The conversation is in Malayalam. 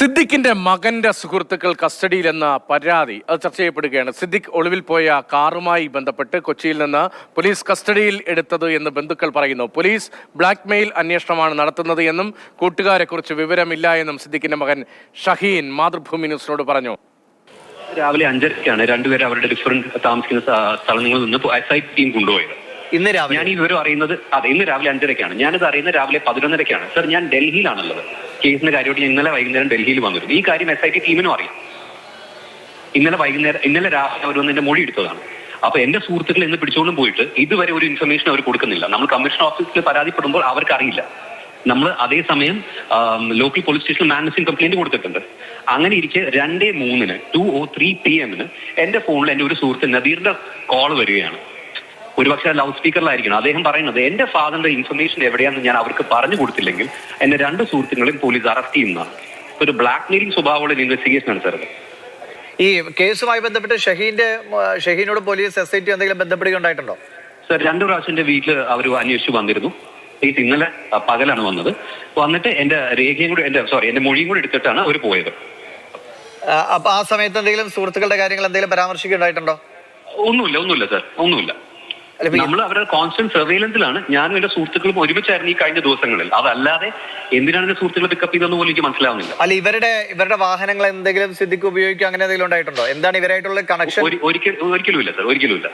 സിദ്ദിഖിന്റെ മകന്റെ സുഹൃത്തുക്കൾ കസ്റ്റഡിയിലെന്ന പരാതി അത് ചർച്ച ചെയ്യപ്പെടുകയാണ്. സിദ്ദിഖ് ഒളിവിൽ പോയ കാറുമായി ബന്ധപ്പെട്ട് കൊച്ചിയിൽ നിന്ന് പോലീസ് കസ്റ്റഡിയിൽ എടുത്തത് എന്ന് ബന്ധുക്കൾ പറയുന്നു. പോലീസ് ബ്ലാക്ക്മെയിൽ അന്വേഷണമാണ് നടത്തുന്നത് എന്നും കൂട്ടുകാരെ കുറിച്ച് വിവരമില്ല എന്നും സിദ്ദിഖിന്റെ മകൻ ഷഹീൻ മാതൃഭൂമി ന്യൂസിനോട് പറഞ്ഞു. രാവിലെ 5:30 രണ്ടുപേരും അവരുടെ ഡിഫറൻറ്റ് താമസിക്കുന്ന സ്ഥലങ്ങളിൽ നിന്ന് SI ടീം കൊണ്ടുപോയത്. ഇന്ന് രാവിലെ ഞാൻ ഈ വിവരം അറിയുന്നത് ഇന്ന് രാവിലെ 5:30 ഞാനിത് അറിയുന്നത് രാവിലെ 11:30 സർ. ഞാൻ ഡൽഹിയിലാണുള്ളത്. കേസിന്റെ കാര്യമായിട്ട് ഇന്നലെ വൈകുന്നേരം ഡൽഹിയിൽ വന്നിരുന്നു. ഈ കാര്യം SIT ടീമിനും അറിയാം. ഇന്നലെ രാവിലെ അവർ വന്ന് എന്റെ മൊഴി എടുത്തതാണ്. അപ്പൊ എന്റെ സുഹൃത്തുക്കൾ ഇന്ന് പിടിച്ചോണ്ടും പോയിട്ട് ഇതുവരെ ഒരു ഇൻഫർമേഷൻ അവർ കൊടുക്കുന്നില്ല. നമ്മൾ കമ്മീഷൻ ഓഫീസിൽ പരാതിപ്പെടുമ്പോൾ അവർക്ക് അറിയില്ല. നമ്മൾ അതേസമയം ലോക്കൽ പോലീസ് സ്റ്റേഷനിൽ മാനസിംഗ് കംപ്ലൈന്റ് കൊടുത്തിട്ടുണ്ട്. അങ്ങനെ ഇരിക്കെ 2:03 2:03 PM എന്റെ ഫോണിൽ എന്റെ ഒരു സുഹൃത്ത് നദീറിന്റെ കോൾ വരികയാണ്. ഒരുപക്ഷെ ലൗഡ് സ്പീക്കറിലായിരിക്കണം. അദ്ദേഹം പറയുന്നത് എന്റെ ഫാദറിന്റെ ഇൻഫർമേഷൻ എവിടെയാണെന്ന് ഞാൻ അവർക്ക് പറഞ്ഞു കൊടുത്തില്ലെങ്കിൽ എന്റെ 2 സുഹൃത്തുക്കളെയും പോലീസ് അറസ്റ്റ് ചെയ്യുന്നതാണ്. ഒരു ബ്ലാക്ക് മെയിലിംഗ് സ്വഭാവമുള്ള ഇൻവെസ്റ്റിഗേഷൻ ആണ് സാർ. ഈ കേസുമായി ബന്ധപ്പെട്ട് ഷഹീനോട് പോലീസ് SIT എന്തെങ്കിലും ബന്ധപ്പെടുകയുണ്ടായിട്ടുണ്ടോ? സർ 2 പ്രാവശ്യം എന്റെ വീട്ടിൽ അവർ അന്വേഷിച്ചു വന്നിരുന്നു. ഇന്നലെ പകലാണ് വന്നിട്ട് എന്റെ രേഖയും കൂടി എന്റെ മൊഴിയും കൂടി എടുത്തിട്ടാണ് അവർ പോയത്. അപ്പൊ ആ സമയത്ത് എന്തെങ്കിലും സുഹൃത്തുക്കളുടെ കാര്യങ്ങൾ എന്തെങ്കിലും പരാമർശിക്കുകയുണ്ടായിട്ടുണ്ടോ? ഒന്നുമില്ല സർ, ഒന്നുമില്ല. നമ്മൾ അവരുടെ കോൺസ്റ്റന്റ് സർവൈലൻസിലാണ്. ഞാനും എന്റെ സുഹൃത്തുക്കളും ഒരുമിച്ചായിരുന്നു ഈ കഴിഞ്ഞ ദിവസങ്ങളിൽ. അതല്ലാതെ എന്തിനാണ് എന്റെ സുഹൃത്തുക്കളെ പിക്കപ്പ് ചെയ്തെന്ന് പോലും എനിക്ക് മനസ്സിലാവുന്നില്ല. അല്ല, ഇവരുടെ വാഹനങ്ങൾ എന്തെങ്കിലും സിദ്ദിഖ് ഉപയോഗിക്കുക അങ്ങനെ എന്തെങ്കിലും ഉണ്ടായിട്ടുണ്ടോ? എന്താണ് ഇവരായിട്ടുള്ള കണക്ഷൻ? ഒരിക്കലും ഇല്ല സർ, ഒരിക്കലും ഇല്ല.